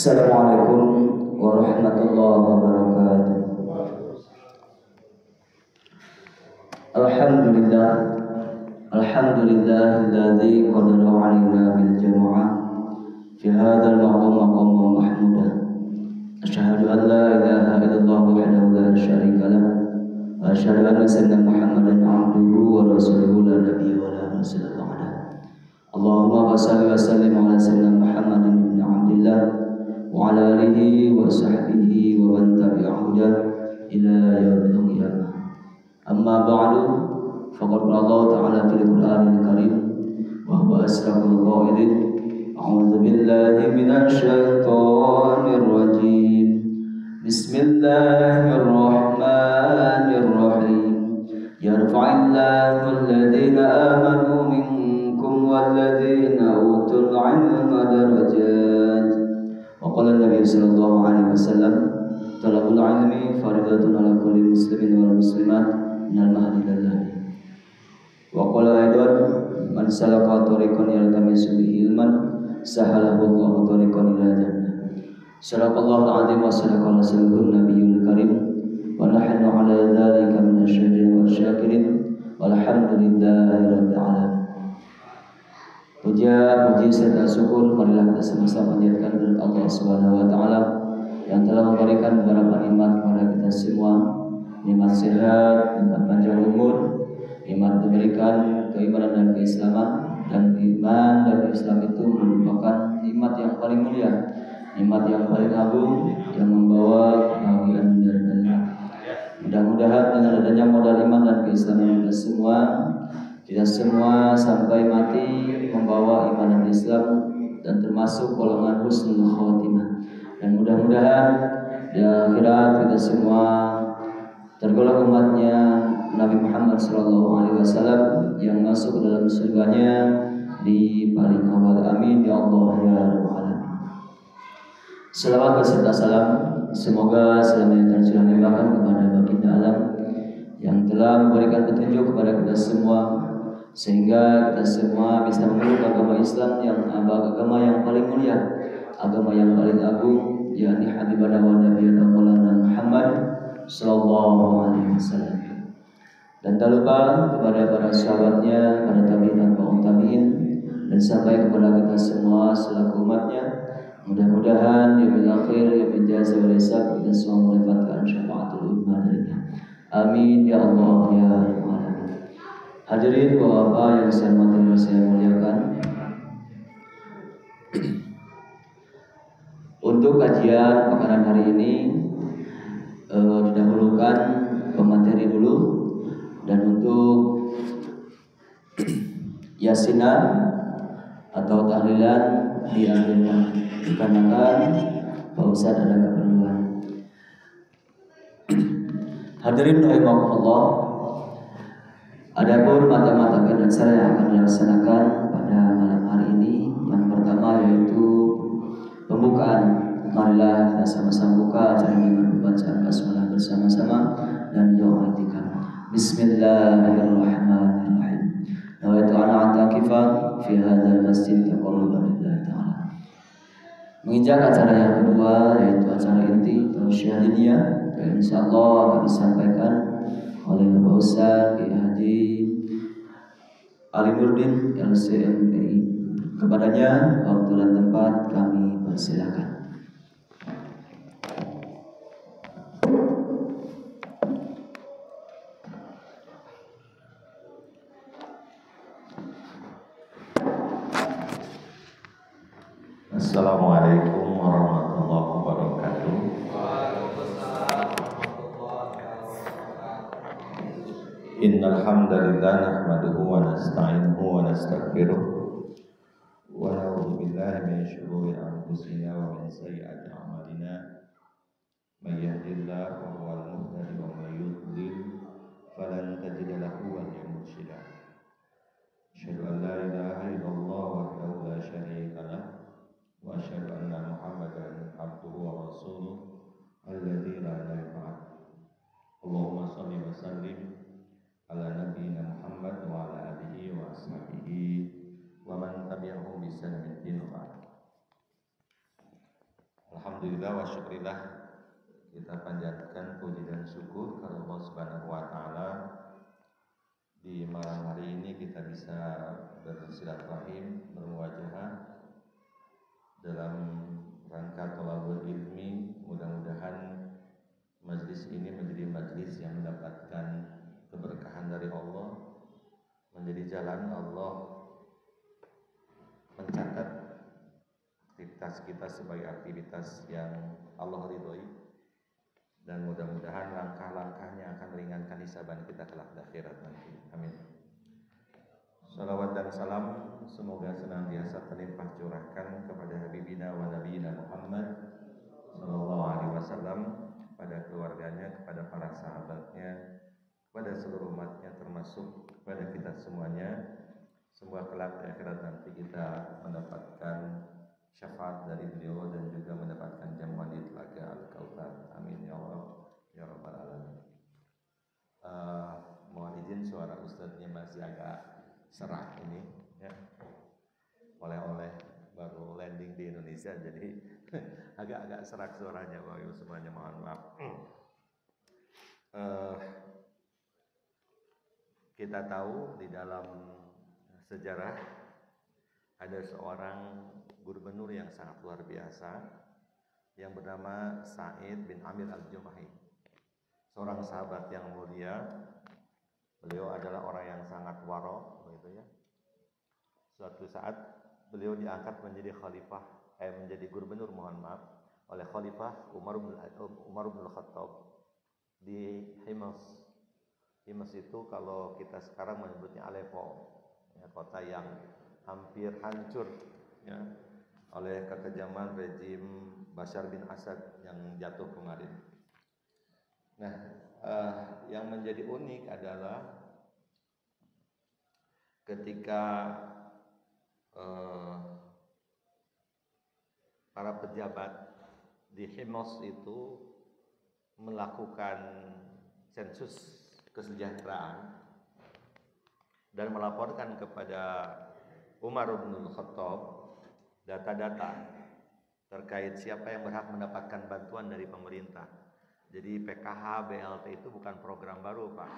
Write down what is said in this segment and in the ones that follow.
Assalamualaikum warahmatullahi wabarakatuh. Alhamdulillah, alhamdulillahilladzi qadara 'alaina bil jama'ah fi hadzal maqam mahmudah. Asyhadu an la ilaha illallah wahdahu la syarika lah wa asyhadu anna sayyidina Muhammadan 'abduhu wa rasuluhu la nabiyya wa la rasula ba'da. Allahumma shalli wa sallim ala sayyidina Muhammadin ibn Abdillah wa ala alihi wa sahbihi wa man tabi'ahu ila yaumil qiyamah. Amma ba'du, faqad qala Allah ta'ala fil Qur'anil Karim wa huwa asrarul qailin a'udzu billahi minasy syaithanir rajim. Bismillahirrahmanirrahim. Yarfa'illahu alladhina amanu minkum walladhina utul 'ilma darajat. Waqala Nabi sallallahu alaihi wasallam, talabul ilmi faridatun ala kulli muslimin wal muslimat minal mahdi ilal lahdi. Waqala aidan, man salaka tariqan yaltamisu bihi ilman sahalahu Allahu tariqan ila jannah. Sadaqallahu al-azim wa sadaqa rasulun nabiyyul karim wa nahnu ala dzalika minasyahidin wasyakirin walhamdulillahi rabbil alamin. Puji serta syukur marilah kita sama-sama panjatkan kepada Allah Subhanahu wa taala yang telah memberikan beberapa nikmat kepada kita semua, nikmat sehat, nikmat panjang umur, nikmat diberikan keimanan dan keislaman, dan iman dan Islam itu merupakan nikmat yang paling mulia, nikmat yang paling agung yang membawa kebahagiaan dunia dan akhirat. Mudah-mudahan dengan adanya modal iman dan keislaman kita semua sampai mati membawa iman dan Islam dan termasuk golongan husnul khotimah. Dan mudah-mudahan di akhirat kita semua tergolong umatnya Nabi Muhammad SAW yang masuk ke dalam surganya di paling awal. Amin ya Allah ya Rabbal alamin. Selawat beserta salam semoga selamanya tercurah limpahkan kepada baginda alam yang telah memberikan petunjuk kepada kita semua sehingga kita semua bisa memeluk agama Islam yang agama yang paling mulia, agama yang paling agung, yakni habibana wa nabiyana Maulana Muhammad sallallahu alaihi wasallam. Dan tak lupa kepada para sahabatnya, para tabi'in dan kaum tabi'in, dan sampai kepada kita semua selaku umatnya. Mudah-mudahan di yaumil akhir yaumil jaza wal hisab kita semua mendapatkan syafaatul ummah darinya. Amin ya Allah ya Rabbal alamin. Hadirin Bapak yang saya hormati dan saya muliakan, untuk kajian pekan hari ini didahulukan pemateri dulu, dan untuk yasinan atau tahlilan diambilkan dikarenakan Pak Ustaz ada keperluan. Hadirin rahimakumullah, adapun mata-mata pelajaran yang akan dilaksanakan pada malam hari ini, yang pertama yaitu pembukaan. Marilah kita sama-sama buka acara dengan membacaan basmalah bersama-sama dan doa itikaf. Bismillahirrahmanirrahim. Nawaitu ana atakifa fi hadzal masjid taqarruban lillahi ta'ala. Menginjak acara yang kedua yaitu acara inti atau syahidiyah yang insyaallah akan disampaikan oleh Bapak Ustaz Kiai Haji Ali Nurdin LCMPI. Kepadanya waktu dan tempat kami persilakan. Assalamualaikum warahmatullahi wabarakatuh. Innal hamdalillah nahmaduhu wa nasta'inuhu wa nastaghfiruh wa na'udzu billahi min shururi anfusina wa min sayyiati a'malina. May yahdihillahu fa huwal muhtadi wa may yudlil falan tajida lahu waliyyan mursyida. Asyhadu an la ilaha illallah wahdahu la syarika lah wa asyhadu anna Muhammadan abduhu wa rasuluh alladzi la ilaha illa. Allahumma shalli wa sallim ala nabiyyina Muhammad wa ala alihi wa ashabihi wa man tabi'ahum bi ihsan ila yaumil Alhamdulillah wa syukrillah, kita panjatkan puji dan syukur kepada Allah Subhanahu wa taala. Di malam hari ini kita bisa bersilaturahim, bermuwajahah dalam rangka thalabul ilmi. Mudah-mudahan majlis ini menjadi majlis yang mendapatkan keberkahan dari Allah, menjadi jalan Allah mencatat aktivitas kita sebagai aktivitas yang Allah ridhoi, dan mudah-mudahan langkah-langkahnya akan meringankan hisaban kita kelak di akhirat nanti. Amin. Salawat dan salam semoga senantiasa terlimpah curahkan kepada Habibina wa Nabiyina Muhammad sallallahu alaihi wasallam, pada keluarganya, kepada para sahabatnya, kepada seluruh umatnya, termasuk kepada kita semuanya. Semoga kelak di akhirat nanti kita mendapatkan syafaat dari beliau dan juga mendapatkan jamuan di telaga Al-Kautsar. Amin ya Allah ya rabbal alamin. Mohon izin suara ustadznya masih agak serak ini ya. Oleh-oleh baru landing di Indonesia, jadi agak-agak serak suaranya Bapak Ibu semuanya, mohon maaf. Kita tahu di dalam sejarah ada seorang gubernur yang sangat luar biasa yang bernama Sa'id bin Amir al-Jumahi, seorang sahabat yang mulia. Beliau adalah orang yang sangat waro, begitu ya. Suatu saat beliau diangkat menjadi menjadi gubernur, mohon maaf, oleh Khalifah Umar bin Khattab di Himas. Himas itu kalau kita sekarang menyebutnya Aleppo, ya, kota yang hampir hancur ya oleh kekejaman rejim Bashar bin Assad yang jatuh kemarin. Nah, yang menjadi unik adalah ketika para pejabat di Himas itu melakukan sensus kesejahteraan dan melaporkan kepada Umar bin Khattab data-data terkait siapa yang berhak mendapatkan bantuan dari pemerintah. Jadi PKH, BLT itu bukan program baru, Pak.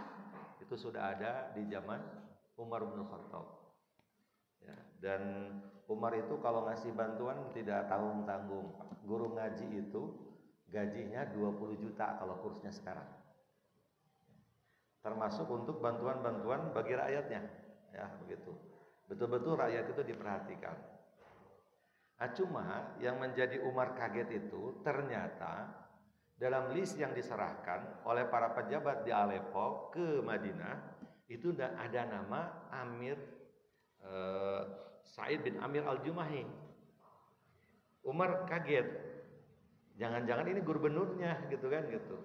Itu sudah ada di zaman Umar bin Khattab. Ya, dan Umar itu kalau ngasih bantuan tidak tanggung-tanggung. Guru ngaji itu gajinya 20 juta kalau kursnya sekarang. Termasuk untuk bantuan-bantuan bagi rakyatnya, ya begitu. Betul-betul rakyat itu diperhatikan. Nah, cuma yang menjadi Umar kaget itu ternyata dalam list yang diserahkan oleh para pejabat di Aleppo ke Madinah itu ada nama Sa'id bin Amir al-Jumahi. Umar kaget, jangan-jangan ini gubernurnya gitu kan gitu.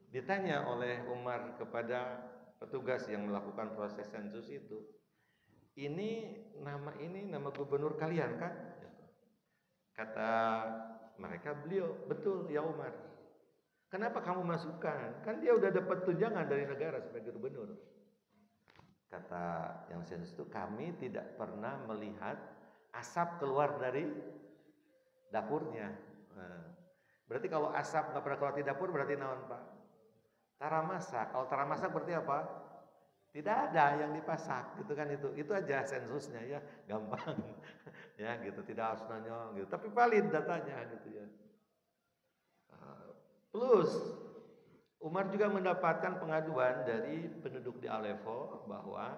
Ditanya oleh Umar kepada petugas yang melakukan proses sensus itu, ini nama gubernur kalian kan? Kata mereka, beliau, betul ya Umar. Kenapa kamu masukkan? Kan dia udah dapat tunjangan dari negara sebagai gubernur. Kata yang sensus itu, kami tidak pernah melihat asap keluar dari dapurnya. Berarti kalau asap nggak pernah keluar dari dapur berarti naon, Pak? Tara masak. Kalau tara masak berarti apa? Tidak ada yang dipasak, gitu kan itu. Itu aja sensusnya ya, gampang. Ya gitu, tidak harus nanya gitu. Tapi valid datanya gitu ya. Plus Umar juga mendapatkan pengaduan dari penduduk di Aleppo bahwa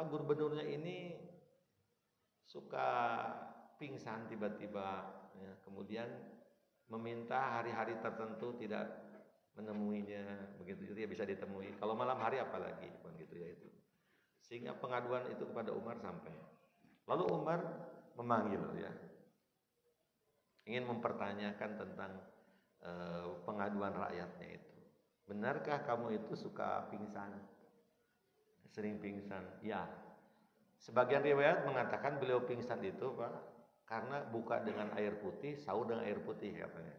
gubernurnya ini suka pingsan tiba-tiba ya, kemudian meminta hari-hari tertentu tidak menemuinya, begitu dia bisa ditemui. Kalau malam hari apalagi, begitu ya itu. Sehingga pengaduan itu kepada Umar sampai. Lalu Umar memanggil ya, ingin mempertanyakan tentang pengaduan rakyatnya itu. Benarkah kamu itu suka pingsan? Sering pingsan? Ya. Sebagian riwayat mengatakan beliau pingsan itu, Pak, karena buka dengan air putih, sahur dengan air putih katanya.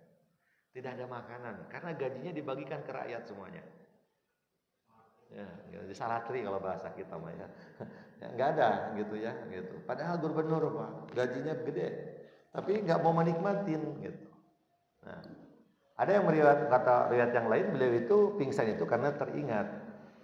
Tidak ada makanan karena gajinya dibagikan ke rakyat semuanya. Ya, di salatri kalau bahasa kita mah ya. Enggak ada gitu ya, gitu. Padahal gubernur, Pak, gajinya gede, tapi enggak mau menikmatin gitu. Nah, ada yang riwayat yang lain beliau itu pingsan itu karena teringat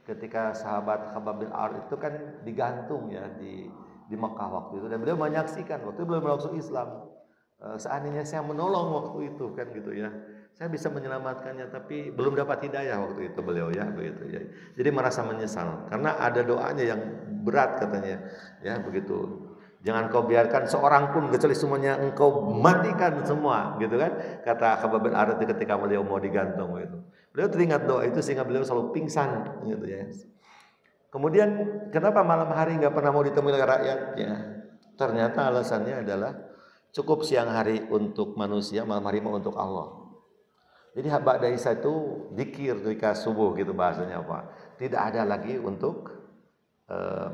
ketika sahabat Khabbab bin Arad itu kan digantung ya di Mekah waktu itu, dan beliau menyaksikan waktu itu belum masuk Islam. Seandainya saya menolong waktu itu kan gitu ya, saya bisa menyelamatkannya, tapi belum dapat hidayah waktu itu beliau ya begitu ya. Jadi merasa menyesal karena ada doanya yang berat katanya ya begitu. Jangan kau biarkan seorang pun kecuali semuanya engkau matikan semua gitu kan, kata Khabbab bin Arad ketika beliau mau digantung gitu. Beliau teringat doa itu sehingga beliau selalu pingsan gitu ya. Kemudian kenapa malam hari nggak pernah mau ditemui oleh rakyatnya? Ternyata alasannya adalah cukup siang hari untuk manusia, malam hari untuk Allah. Jadi ba'da Isya itu zikir ketika subuh gitu bahasanya apa? Tidak ada lagi untuk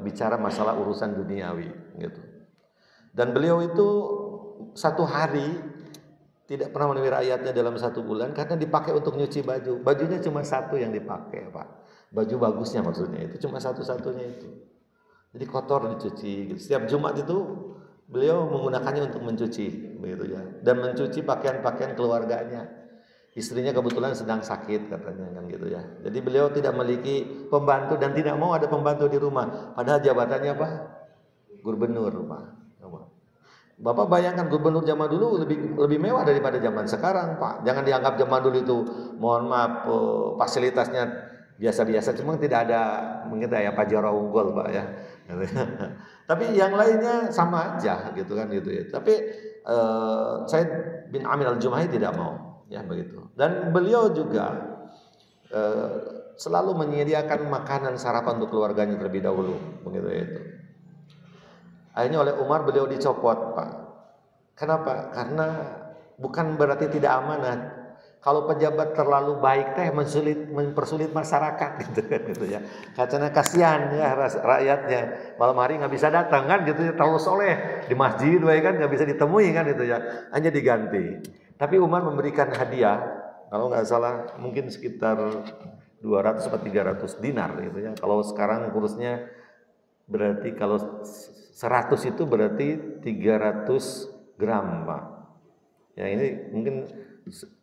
bicara masalah urusan duniawi gitu. Dan beliau itu satu hari tidak pernah menemui rakyatnya dalam satu bulan karena dipakai untuk nyuci baju. Bajunya cuma satu yang dipakai, Pak. Baju bagusnya maksudnya itu cuma satu-satunya itu. Jadi kotor dicuci. Setiap Jumat itu beliau menggunakannya untuk mencuci, begitu ya. Dan mencuci pakaian-pakaian keluarganya. Istrinya kebetulan sedang sakit katanya kan gitu ya. Jadi beliau tidak memiliki pembantu dan tidak mau ada pembantu di rumah. Padahal jabatannya apa? Gubernur, Pak. Bapak bayangkan gubernur zaman dulu lebih mewah daripada zaman sekarang, Pak. Jangan dianggap zaman dulu itu, mohon maaf, fasilitasnya biasa-biasa, cuma tidak ada mungkin ya Pajero unggul, Pak ya. Tapi yang lainnya sama aja gitu kan gitu ya. Tapi Said bin Amir al-Jumahi tidak mau, ya begitu. Dan beliau juga selalu menyediakan makanan sarapan untuk keluarganya terlebih dahulu, begitu ya itu. Akhirnya oleh Umar beliau dicopot, Pak. Kenapa? Karena bukan berarti tidak amanah. Kalau pejabat terlalu baik teh mempersulit masyarakat gitu ya. Katanya kasihan ya rakyatnya. Malam hari nggak bisa datang kan gitu ya, terlalu soleh di masjid kan nggak bisa ditemui kan gitu ya. Hanya diganti. Tapi Umar memberikan hadiah, kalau nggak salah mungkin sekitar 200 atau 300 dinar gitu ya. Kalau sekarang kursnya berarti kalau 100 itu berarti 300 gram, Pak. Ya ini mungkin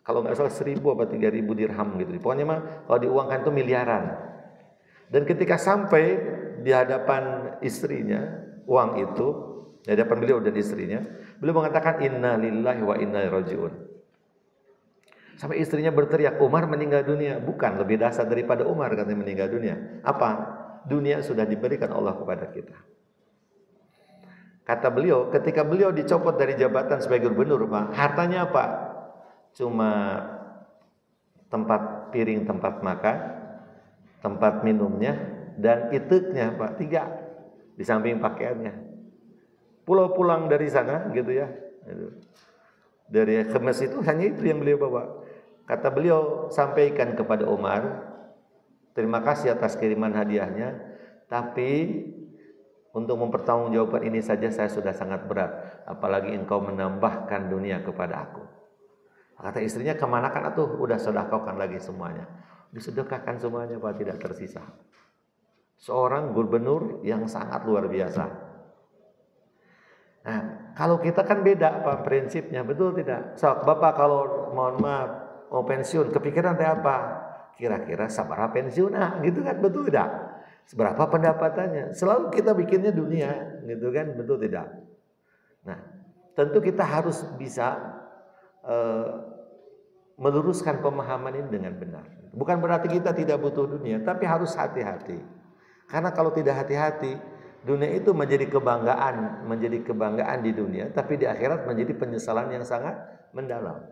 kalau nggak salah 1000 apa 3000 dirham gitu. Pokoknya mah kalau diuangkan itu miliaran. Dan ketika sampai di hadapan istrinya, uang itu di hadapan beliau dan istrinya, beliau mengatakan inna lillahi wa inna ilaihi rajiun. Sampai istrinya berteriak, Umar meninggal dunia. Bukan, lebih dahsyat daripada Umar katanya meninggal dunia. Apa? Dunia sudah diberikan Allah kepada kita. Kata beliau, ketika beliau dicopot dari jabatan sebagai gubernur, Pak, hartanya apa? Cuma tempat piring, tempat makan, tempat minumnya, dan itiknya, Pak, 3 di samping pakaiannya. Pulang dari sana, gitu ya. Dari kemes itu hanya itu yang beliau bawa. Kata beliau, sampaikan kepada Umar, terima kasih atas kiriman hadiahnya, tapi untuk mempertanggungjawabkan ini saja saya sudah sangat berat, apalagi engkau menambahkan dunia kepada aku. Kata istrinya, kemana kan atuh, udah sedekahkan lagi semuanya. Disedekahkan semuanya, Pak, tidak tersisa. Seorang gubernur yang sangat luar biasa. Nah, kalau kita kan beda Pak prinsipnya, betul tidak? So, Bapak kalau mohon maaf mau pensiun, kepikiran teh apa? Kira-kira sabaraha pensiunna, gitu kan, betul tidak? Seberapa pendapatannya? Selalu kita bikinnya dunia, gitu kan? Betul tidak? Nah, tentu kita harus bisa meluruskan pemahaman ini dengan benar. Bukan berarti kita tidak butuh dunia, tapi harus hati-hati. Karena kalau tidak hati-hati, dunia itu menjadi kebanggaan di dunia, tapi di akhirat menjadi penyesalan yang sangat mendalam.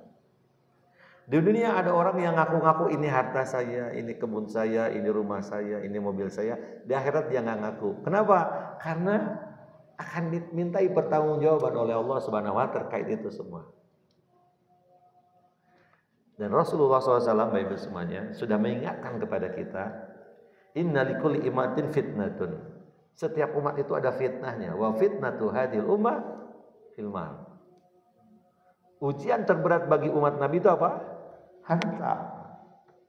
Di dunia ada orang yang ngaku-ngaku ini harta saya, ini kebun saya, ini rumah saya, ini mobil saya. Di akhirat dia nggak ngaku. Kenapa? Karena akan dimintai pertanggungjawaban oleh Allah Subhanahu wa taala terkait itu semua. Dan Rasulullah SAW Bapak semuanya sudah mengingatkan kepada kita, inna likulli imatin fitnatun. Setiap umat itu ada fitnahnya. Wa fitnatu hadil ummah fil mal. Ujian terberat bagi umat Nabi itu apa?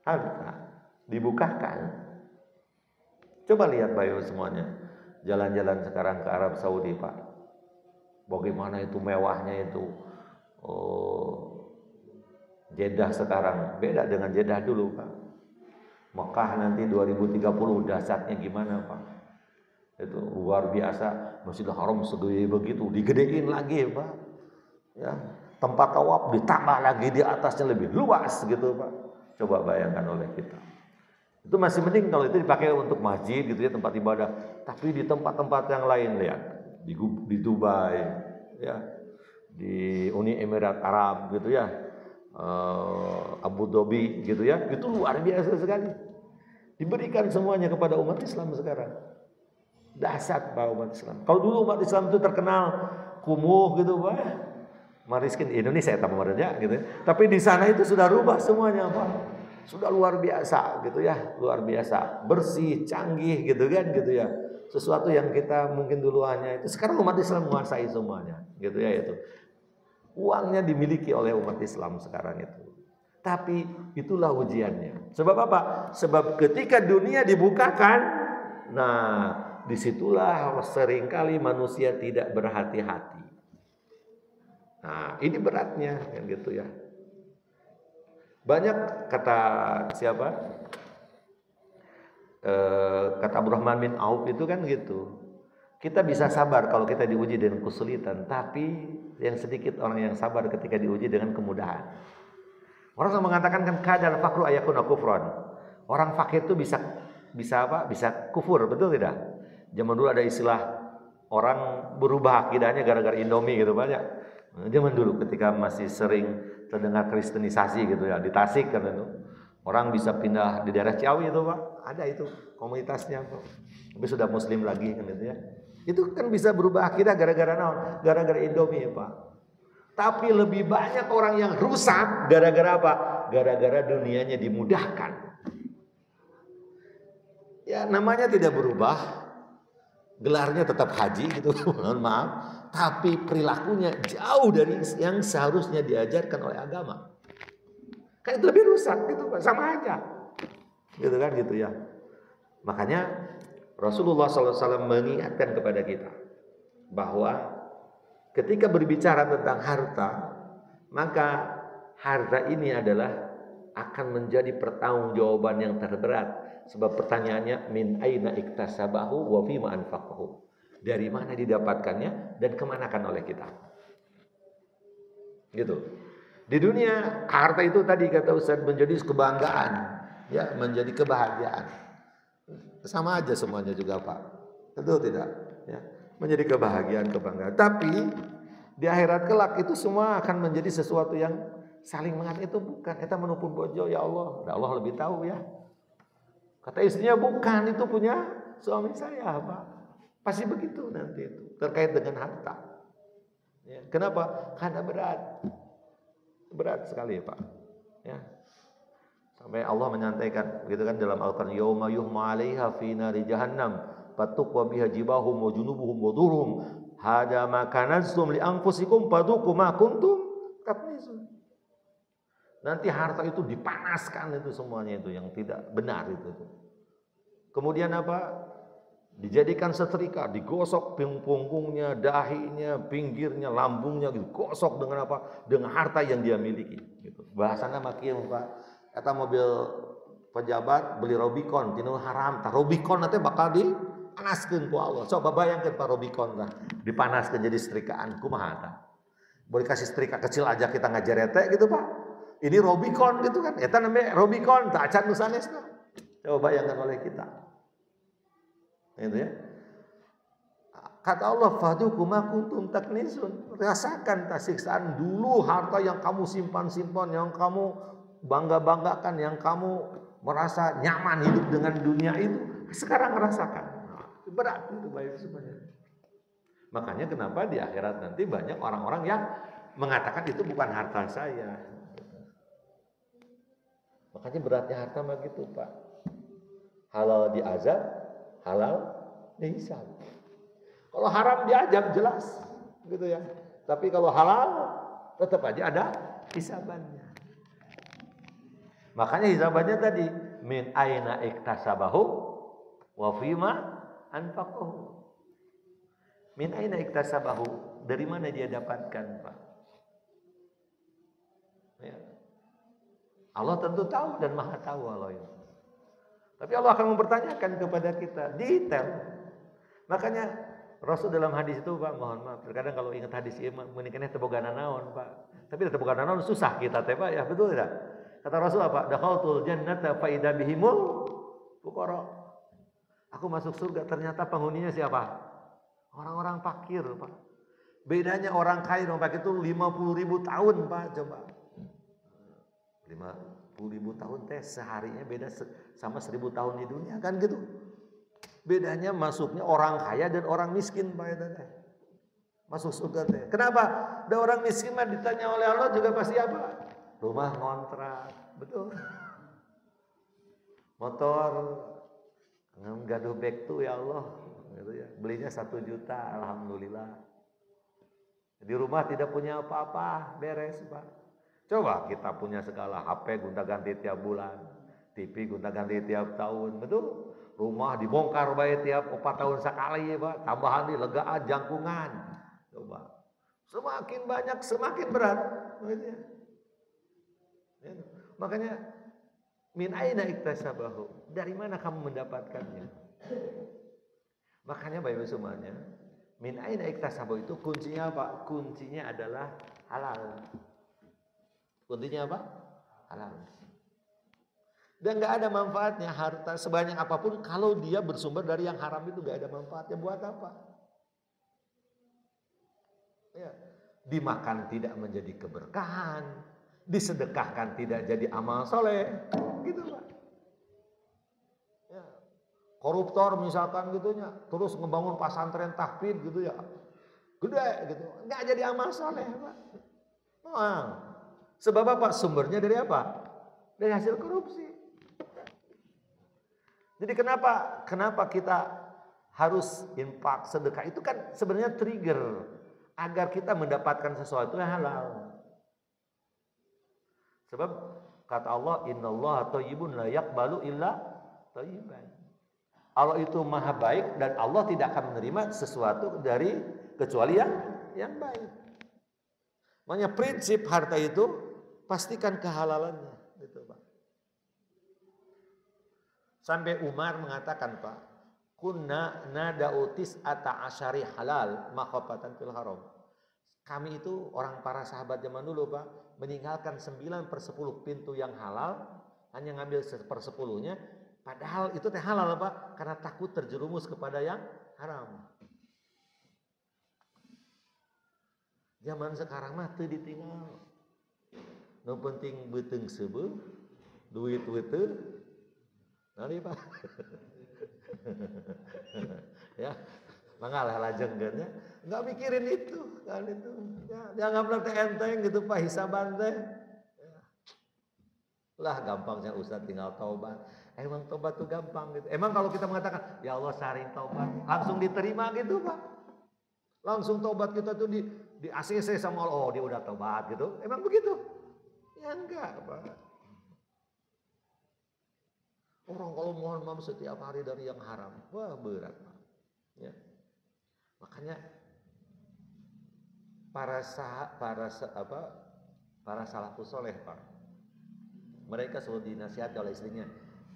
Harta dibukakan. Coba lihat Bayu semuanya, jalan-jalan sekarang ke Arab Saudi, Pak. Bagaimana itu mewahnya itu, Jeddah sekarang beda dengan Jeddah dulu, Pak. Mekah nanti 2030 dahsyatnya gimana, Pak? Itu luar biasa. Masjidil Haram segede begitu, digedein lagi, Pak. Ya, tempat tawaf ditambah lagi di atasnya lebih luas gitu, Pak. Coba bayangkan oleh kita. Itu masih mending kalau itu dipakai untuk masjid gitu ya, tempat ibadah. Tapi di tempat-tempat yang lain, lihat, di Dubai, ya, di Uni Emirat Arab gitu ya, Abu Dhabi gitu ya, itu luar biasa sekali. Diberikan semuanya kepada umat Islam sekarang. Dahsyat Pak umat Islam. Kalau dulu umat Islam itu terkenal kumuh gitu Pak, mariskin Indonesia eta pemerintah gitu. Tapi di sana itu sudah rubah semuanya Pak. Sudah luar biasa gitu ya, luar biasa, bersih, canggih gitu kan gitu ya. Sesuatu yang kita mungkin dulu hanya itu, sekarang umat Islam menguasai semuanya gitu ya itu. Uangnya dimiliki oleh umat Islam sekarang itu. Tapi itulah ujiannya. Sebab apa? Sebab ketika dunia dibukakan, nah disitulah seringkali manusia tidak berhati-hati. Nah ini beratnya kan gitu ya. Banyak kata siapa? Kata Abdurrahman bin Auf itu kan gitu. Kita bisa sabar kalau kita diuji dengan kesulitan, tapi yang sedikit orang yang sabar ketika diuji dengan kemudahan. Orang mengatakan kan kadal fakru ayakuna kufran. Orang fakir itu bisa apa? Bisa kufur, betul tidak? Zaman dulu ada istilah orang berubah akidahnya gara-gara Indomie gitu banyak. Zaman dulu ketika masih sering terdengar kristenisasi gitu ya, di Tasik kan itu. Orang bisa pindah di daerah Ciawi itu Pak, ada itu komunitasnya Pak. Tapi sudah muslim lagi kan itu ya. Itu kan bisa berubah akidah gara-gara naon? Gara-gara Indomie ya Pak. Tapi lebih banyak orang yang rusak gara-gara apa? Gara-gara dunianya dimudahkan. Ya namanya tidak berubah, gelarnya tetap haji gitu, mohon maaf. Tapi perilakunya jauh dari yang seharusnya diajarkan oleh agama. Kan itu lebih rusak gitu Pak, sama aja. Gitu kan gitu ya. Makanya Rasulullah SAW mengingatkan kepada kita bahwa ketika berbicara tentang harta, maka harta ini adalah akan menjadi pertanggungjawaban yang terberat. Sebab pertanyaannya min aina iktasabahu wa fima anfaqahu. Dari mana didapatkannya dan kemanakan oleh kita. Gitu. Di dunia harta itu tadi kata Ustaz menjadi kebanggaan, ya, menjadi kebahagiaan. Sama aja semuanya juga Pak. Betul tidak? Ya, menjadi kebahagiaan, kebanggaan. Tapi di akhirat kelak itu semua akan menjadi sesuatu yang saling mengatakan itu bukan. Eta menupun bojo ya Allah. Allah lebih tahu ya. Kata istrinya bukan, itu punya suami saya Pak. Pasti begitu nanti itu terkait dengan harta. Ya, kenapa? Karena berat sekali Pak. Ya. Sampai Allah menyantaikan gitu kan dalam Al-Qur'an yauma yuhma 'alaiha fi nari jahannam fatuqwa biha jibahum wa junubuhum wa dhurum hada ma kanaztum li anfusikum fadhuqu ma kuntum taknizun. Nanti harta itu dipanaskan itu semuanya itu yang tidak benar itu. Kemudian apa? Dijadikan setrika, digosok punggungnya, dahinya, pinggirnya, lambungnya gitu. Gosok dengan apa? Dengan harta yang dia miliki gitu. Bahasana makieu Pak. Eta mobil pejabat beli Robicon tinu haram. Tah Robicon nanti bakal dipanaskeun ku Allah. Coba bayangkeun Pak Robicon tah dipanaskeun jadi setrikaan kumaha tah. Boleh kasih setrika kecil aja kita ngajarete gitu Pak. Ini Robicon gitu kan. Eta namanya Robicon tah acan nu sanesna. Coba bayangkan oleh kita. Itu ya. Kata Allah, "Fadhuqu ma kuntum taknizun." Rasakan siksaan dulu harta yang kamu simpan-simpan, yang kamu bangga-banggakan, yang kamu merasa nyaman hidup dengan dunia itu, sekarang rasakan. Berat itu baik sebenarnya. Makanya kenapa di akhirat nanti banyak orang-orang yang mengatakan itu bukan harta saya. Makanya beratnya harta begitu, Pak. Halal diazab, halal dihisab. Kalau haram diazab jelas, gitu ya. Tapi kalau halal tetap aja ada hisabannya. Makanya hisabannya tadi min aina iktasabahu wa fima anfaqahu. Min aina iktasabahu, dari mana dia dapatkan, Pak? Ya. Allah tentu tahu dan maha tahu Allah itu. Tapi Allah akan mempertanyakan kepada kita detail. Makanya Rasul dalam hadis itu Pak, mohon maaf, terkadang kalau ingat hadis ini menikahnya tebogana naon Pak. Tapi tebogana naon susah kita teh Pak, ya betul tidak? Kata Rasul apa? Dakhaltul jannata fa idza bihimul fuqara. Aku masuk surga ternyata penghuninya siapa? Orang-orang fakir Pak. Bedanya orang kaya dan fakir itu 50.000 tahun Pak, coba. 50.000 tahun teh seharinya beda sama 1.000 tahun di dunia kan gitu. Bedanya masuknya orang kaya dan orang miskin Pak itu teh. Masuk surga teh. Kenapa? Da orang miskin mah ditanya oleh Allah juga pasti apa? Rumah ngontrak, betul. Motor gaduh back tuh ya Allah, gitu ya. Belinya 1 juta, alhamdulillah. Di rumah tidak punya apa-apa, beres Pak. Coba kita punya segala HP gonta-ganti tiap bulan, TV gonta-ganti tiap tahun, betul? Rumah dibongkar bae tiap 4 tahun sekali Pak, tambahan di legaan jangkungan. Coba. Semakin banyak semakin berat. Makanya min aina iktasabahu? Dari mana kamu mendapatkannya? Makanya Bapak Ibu semuanya, min aina iktasabahu itu kuncinya apa? Kuncinya adalah halal. Kuncinya apa? Halal. Dan nggak ada manfaatnya harta sebanyak apapun kalau dia bersumber dari yang haram itu nggak ada manfaatnya. Buat apa? Ya, dimakan tidak menjadi keberkahan, disedekahkan tidak jadi amal soleh, gitu Pak. Ya. Koruptor misalkan gitunya, terus ngebangun pesantren tahfidz gitu ya, gede gitu, nggak jadi amal soleh Pak. Nah, sebab apa? Sumbernya dari apa? Dari hasil korupsi. Jadi kenapa kita harus infak sedekah itu kan sebenarnya trigger agar kita mendapatkan sesuatu yang halal. Sebab kata Allah, innallaha thayyibun la yaqbalu illa thayyiban. Allah itu maha baik dan Allah tidak akan menerima sesuatu dari kecuali yang baik. Makanya prinsip harta itu pastikan kehalalannya, gitu Pak. Sampai Umar mengatakan Pak, kunna nada'u tis'ata asyari halal makhafatan fil haram. Kami itu orang para sahabat zaman dulu Pak, meninggalkan 9/10 pintu yang halal, hanya ngambil 1/10-nya, padahal itu teh halal Pak, karena takut terjerumus kepada yang haram. Zaman sekarang mah teu ditinggal. Nu penting beuteung seubeuh, duit teu. Nari Pak. Ya, mangalah lajengkeun ya. Enggak mikirin itu, kan itu. Ya, dianggap teh enteng gitu Pak hisaban teh. Ya. Lah gampangnya Ustaz tinggal taubat. Emang taubat tuh gampang gitu. Emang kalau kita mengatakan, ya Allah saring taubat, langsung diterima gitu Pak. Langsung taubat kita tuh di ACC sama Allah, oh dia udah taubat gitu. Emang begitu? Ya enggak Pak. Orang kalau mohon maaf setiap hari dari yang haram, wah berat Pak. Ya. Makanya para salafus soleh Pak, mereka selalu dinasihati oleh istrinya,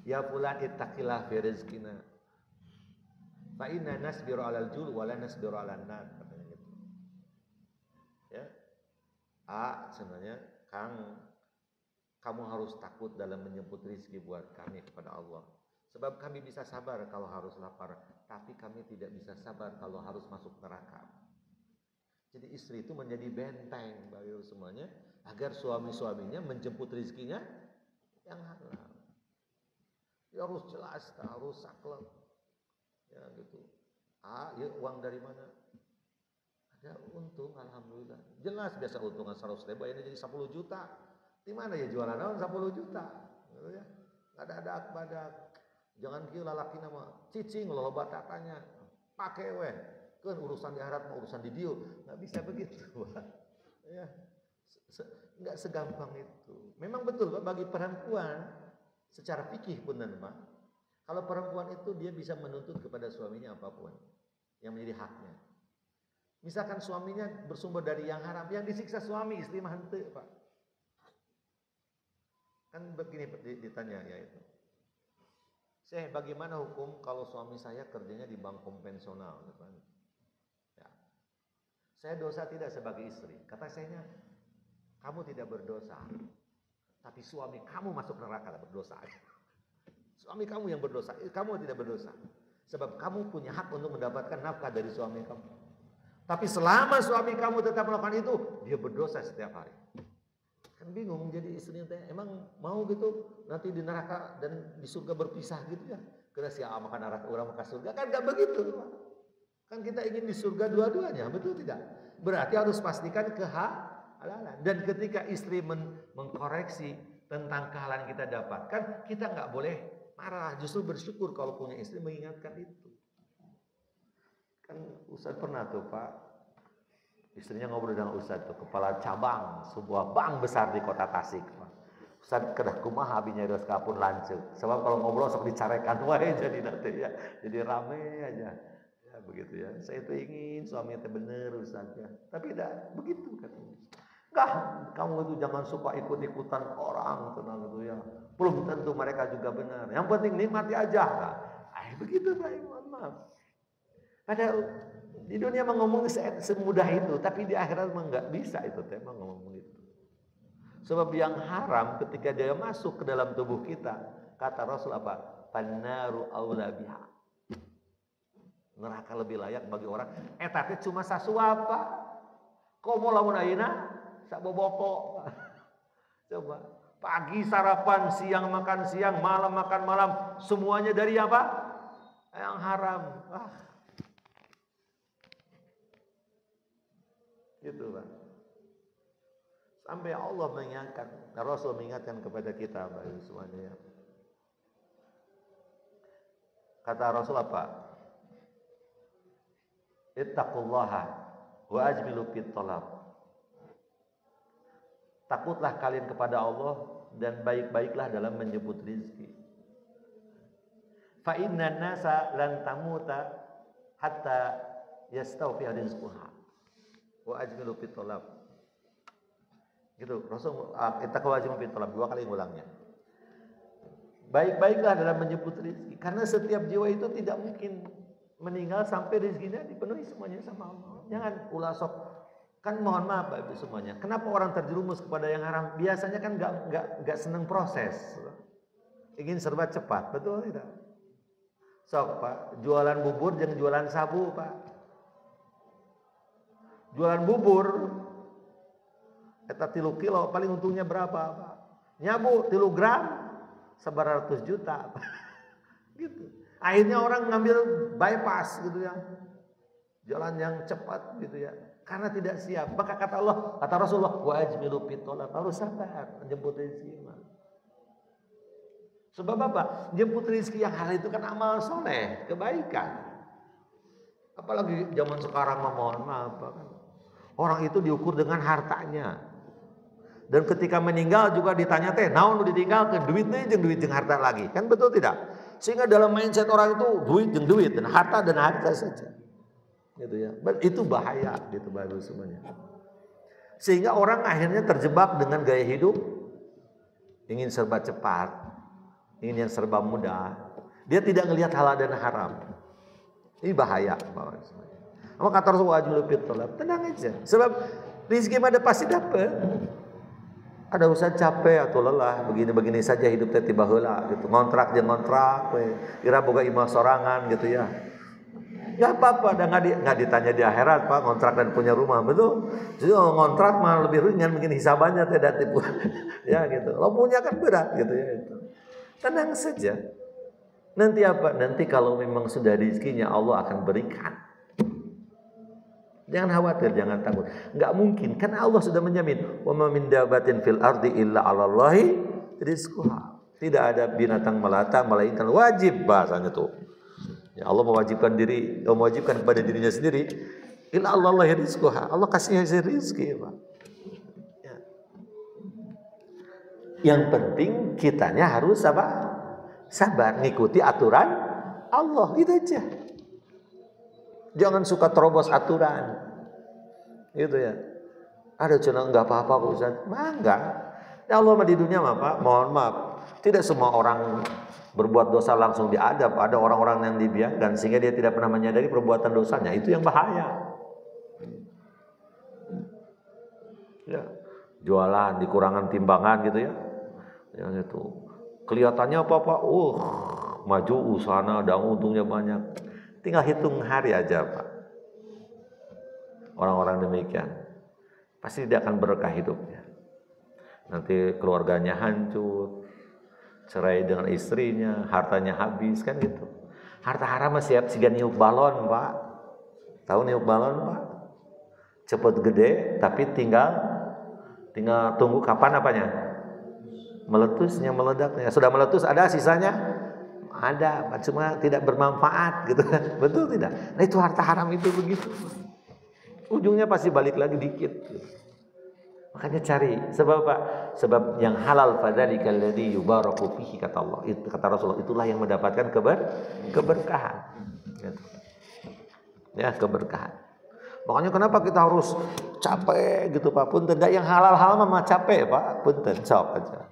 ya fulan ittaqillah fi rizqina, fa inna nasbiru alal jul wa la nasbiru alan nar, katanya gitu. Ya, sebenarnya Kang, kamu harus takut dalam menyebut rizki buat kami kepada Allah. Sebab kami bisa sabar kalau harus lapar, tapi kami tidak bisa sabar kalau harus masuk neraka. Jadi istri itu menjadi benteng bagi semuanya agar suami-suaminya menjemput rizkinya yang halal. Ya harus jelas, harus saklek. Ya gitu. Ya uang dari mana? Ada untung, alhamdulillah. Jelas biasa untungan 100.000 ini jadi 10 juta. Di mana ya jualan naon 10 juta, gitu ya. Enggak ada adak-badak. Jangan kieu lalaki nama cicing loba tatanya. Pake we. Kan urusan di akhirat mah urusan di dieu. Enggak bisa begitu, Pak. Ya. Enggak segampang itu. Memang betul Pak, bagi perempuan secara fikih punten Pak. Kalau perempuan itu dia bisa menuntut kepada suaminya apapun yang menjadi haknya. Misalkan suaminya bersumber dari yang haram, yang disiksa suami istri mah henteu Pak. Kan begini ditanya ya itu. Saya bagaimana hukum kalau suami saya kerjanya di bank konvensional? Ya. Saya dosa tidak sebagai istri. Kata saya, kamu tidak berdosa. Tapi suami kamu masuk neraka berdosa. Suami kamu yang berdosa, kamu tidak berdosa. Sebab kamu punya hak untuk mendapatkan nafkah dari suami kamu. Tapi selama suami kamu tetap melakukan itu, dia berdosa setiap hari. Kan bingung jadi istrinya tanya, emang mau gitu nanti di neraka dan di surga berpisah gitu ya? Karena siapa makan neraka orang makan surga kan gak begitu. Kan kita ingin di surga dua-duanya, betul tidak? Berarti harus pastikan kehalalan. Dan ketika istri mengkoreksi tentang kehalalan kita dapatkan, kita nggak boleh marah, justru bersyukur kalau punya istri mengingatkan itu. Kan Ustaz pernah tuh Pak, istrinya ngobrol dengan Ustaz tuh, kepala cabang sebuah bank besar di kota Tasik. Ustaz kedah kumaha abi nyarios kapun lanceuk. Sebab kalau ngobrol sok dicarekan wae jadi nanti ya. Jadi rame aja. Ya begitu ya. Saya itu ingin suaminya bener Ustaz ya. Tapi tidak begitu katanya. Enggak, kamu itu jangan suka ikut-ikutan orang tenang gitu ya. Belum tentu mereka juga benar. Yang penting nikmati aja. Nah, begitu Pak, maaf. Ada di dunia ngomong semudah itu, tapi di akhirat memang nggak bisa itu tema ngomong itu. Sebab yang haram ketika dia masuk ke dalam tubuh kita, kata Rasul apa? Pannaru aula biha. Neraka lebih layak bagi orang. Tapi cuma sasuapa. Komo lamun ayeuna saboboto. Coba pagi sarapan, siang makan siang, malam makan malam, semuanya dari apa? Yang haram. Gitu Pak. Sampai Allah mengingatkan, Rasul mengingatkan kepada kita Bapak semuanya ya. Kata Rasul apa? Ittaqullaha wa ajmilu fit talab. Takutlah kalian kepada Allah dan baik-baiklah dalam menyebut rezeki. Fa innan nasa lan tamuta hatta yastawfi rizquha. Wa ajmilu fit talab. Gitu, Rasul ittaqwa ajmilu fit talab 2 kali ngulangnya. Baik-baiklah dalam menyebut rezeki karena setiap jiwa itu tidak mungkin meninggal sampai rezekinya dipenuhi semuanya sama Allah. Jangan ulah sok kan mohon maaf Bapak Ibu semuanya. Kenapa orang terjerumus kepada yang haram? Biasanya kan enggak senang proses. Ingin serba cepat, betul tidak? Sok Pak, jualan bubur jangan jualan sabu Pak. Jualan bubur eta 3 kilo paling untungnya berapa Pak? Nyabu 3 gram 100 juta Pak. Gitu. Akhirnya orang ngambil bypass gitu ya. Jalan yang cepat gitu ya. Karena tidak siap. Maka kata Allah, kata Rasulullah, wa ajmilu fit talab. Harus sabar menjemput rezeki. Sebab apa? Jemput rezeki yang halal itu kan amal soleh, kebaikan. Apalagi zaman sekarang mohon maaf kan. Orang itu diukur dengan hartanya. Dan ketika meninggal juga ditanya teh, naon nu ditinggalkeun duitnya jeung duit jeung harta lagi. Kan betul tidak? Sehingga dalam mindset orang itu duit jeung duit dan harta saja. Gitu ya. Itu bahaya gitu baru semuanya. Sehingga orang akhirnya terjebak dengan gaya hidup ingin serba cepat, ingin yang serba mudah. Dia tidak melihat halal dan haram. Ini bahaya baru semuanya. Maka kata Rasulullah ajmilu fit talab, tenang aja. Sebab rezeki mah pasti dapat. Ada usaha capek atau lelah begini-begini saja hidup teh tiba heula gitu. Ngontrak jeung ngontrak we. Kira boga imah sorangan gitu ya. Enggak apa-apa, dan enggak ditanya di akhirat Pak, ngontrak dan punya rumah, betul. Jadi ngontrak mah lebih ringan mungkin hisabannya teh dan tipu. Ya gitu. Lo punya kan berat gitu ya itu. Tenang saja. Nanti apa? Nanti kalau memang sudah rezekinya Allah akan berikan. Jangan khawatir, jangan takut. Enggak mungkin, karena Allah sudah menjamin. Wa ma min dabatin fil ardi illa 'alallahi rizquha. Tidak ada binatang melata melainkan wajib bahasanya tuh. Ya Allah mewajibkan kepada dirinya sendiri. Illa 'alallahi rizquha. Allah kasih rezeki, Pak. Ya. Yang penting kitanya harus sabar ngikuti aturan Allah, itu aja. Jangan suka terobos aturan. Gitu ya. Ada cenah enggak apa-apa Ustaz. Enggak. Ya Allah mah di dunia mah Pak, mohon maaf, tidak semua orang berbuat dosa langsung diadab. Ada orang-orang yang dibiarkan sehingga dia tidak pernah menyadari perbuatan dosanya. Itu yang bahaya. Ya, jualan dikurangan timbangan gitu ya. Yang itu kelihatannya apa-apa, maju usahana dan untungnya banyak. Tinggal hitung hari aja Pak. Orang-orang demikian pasti tidak akan berkah hidupnya. Nanti keluarganya hancur, cerai dengan istrinya, hartanya habis kan gitu. Harta haram siap siga niup balon Pak. Tahu niup balon Pak? Cepet gede tapi tinggal tunggu kapan apanya? Meletusnya, meledaknya. Sudah meletus ada sisanya? Ada, cuma tidak bermanfaat gitu kan. Betul tidak? Nah itu harta haram itu begitu. Ujungnya pasti balik lagi dikit. Makanya cari sebab apa? Sebab yang halal fadzalikal ladzi yubaraku fihi kata Allah. Itu kata Rasulullah, itulah yang mendapatkan keberkahan. Gitu. Ya, keberkahan. Makanya kenapa kita harus capek gitu Pak? Punten yang halal-halal mah capek Pak. Punten sok aja.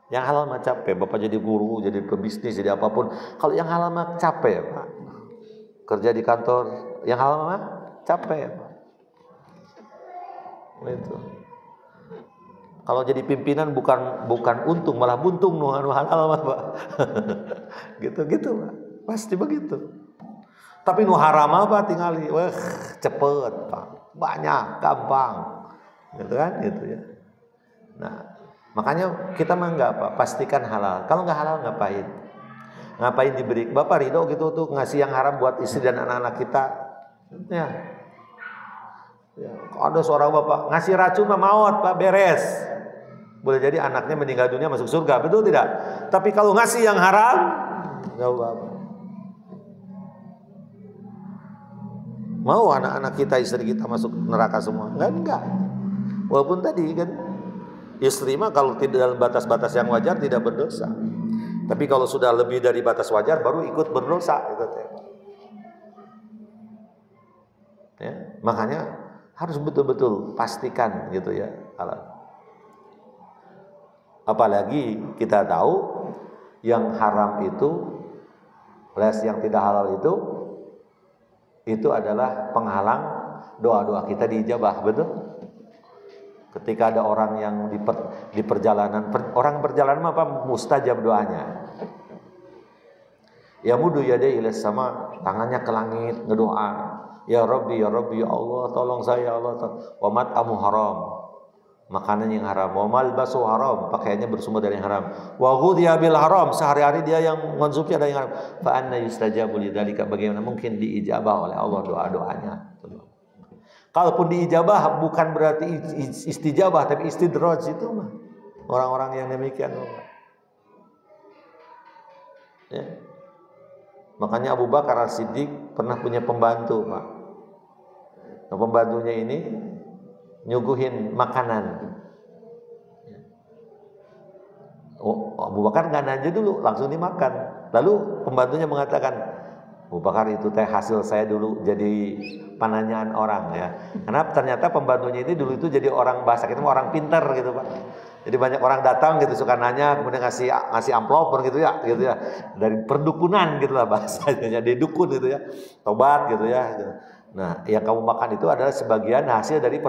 Yang halal mah capek. Bapak jadi guru, jadi pebisnis, jadi apapun. Kalau yang halal mah capek Pak. Kerja di kantor, yang halal mah capek Pak. Itu. Kalau jadi pimpinan bukan untung malah buntung nu halal mah Pak. Gitu Pak. Pasti begitu. Tapi nu haram apa tingali, cepet Pak. Banyak, gampang. Gitu kan? Gitu ya. Nah, makanya kita mah enggak Pak, pastikan halal. Kalau enggak halal ngapain? Ngapain diberi? Bapak ridho gitu tuh ngasih yang haram buat istri dan anak-anak kita. Ya. Ya, ada seorang bapak ngasih racun mah maut Pak, beres. Boleh jadi anaknya meninggal dunia masuk surga, betul tidak? Tapi kalau ngasih yang haram, enggak apa-apa. Mau anak-anak kita, istri kita masuk neraka semua? Enggak. Walaupun tadi kan istri mah kalau tidak dalam batas-batas yang wajar tidak berdosa. Tapi kalau sudah lebih dari batas wajar baru ikut berdosa gitu. Ya, makanya harus betul-betul pastikan gitu ya halal. Apalagi kita tahu yang haram itu, les yang tidak halal itu adalah penghalang doa-doa kita diijabah, betul? Ketika ada orang yang di perjalanan, orang perjalanan apa mustajab doanya. Ya mudu yadai ila sama, tangannya ke langit ngedoa. Ya Rabbi ya Allah, tolong saya Allah. Wa mat'amu haram. Makanan yang haram. Wa malbasu haram, pakaiannya bersumber dari yang haram. Wa ghudhiya bil haram, sehari-hari dia yang mengonsumsi ada yang haram. Fa anna yustajabu lidzalika, bagaimana mungkin diijabah oleh Allah doa-doanya? Kalaupun diijabah bukan berarti istijabah tapi istidraj itu mah. Orang-orang yang demikian. Ya. Makanya Abu Bakar As-Siddiq pernah punya pembantu, Pak. Nah, pembantunya ini nyuguhin makanan. Abu Bakar nggak nanya dulu, langsung dimakan. Lalu pembantunya mengatakan, Abu Bakar itu teh hasil saya dulu jadi pananyaan orang ya. Karena ternyata pembantunya ini dulu itu jadi orang bahasa kita orang pintar gitu Pak. Jadi banyak orang datang gitu suka nanya, kemudian ngasih amplop gitu ya, dari perdukunan gitu lah bahasanya, jadi dukun gitu ya, tobat gitu ya. Nah, yang kamu makan itu adalah sebagian hasil dari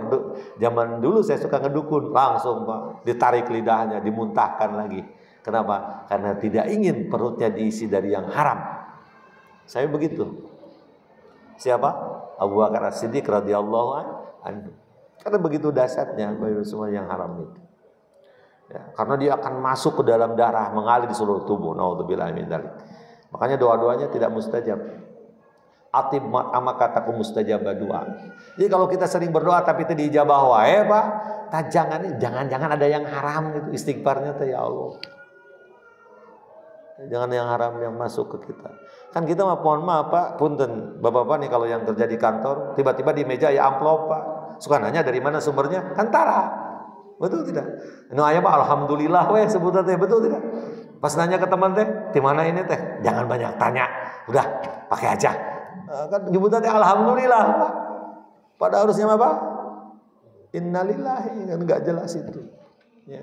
zaman dulu saya suka ngedukun, langsung Pak, ditarik lidahnya, dimuntahkan lagi. Kenapa? Karena tidak ingin perutnya diisi dari yang haram. Saya begitu. Siapa? Abu Bakar As-Siddiq radhiyallahu anhu. Karena begitu dahsyatnya semua yang haram itu. Ya, karena dia akan masuk ke dalam darah, mengalir di seluruh tubuh. Naudzubillah min dzalik. Makanya doa-doanya tidak mustajab. Atib ama kataku mustajab doa. Jadi kalau kita sering berdoa tapi itu diijabah wae, Pak, jangan ada yang haram gitu istighfarnya teh ya Allah. Jangan yang haram yang masuk ke kita. Kan kita mah mohon maaf Pak, punten Bapak-bapak nih kalau yang kerja di kantor, tiba-tiba di meja ya amplop Pak. Suka nanya dari mana sumbernya? Kantara. Betul tidak? Nu aya Pak alhamdulillah we sebutan teh, betul tidak? Pas nanya ke teman teh, "Di mana ini teh?" Jangan banyak tanya. Udah, pakai aja. Kan nyebutan teh alhamdulillah Pak. Pada harusnya apa? Innalillahi, kan enggak jelas itu. Ya.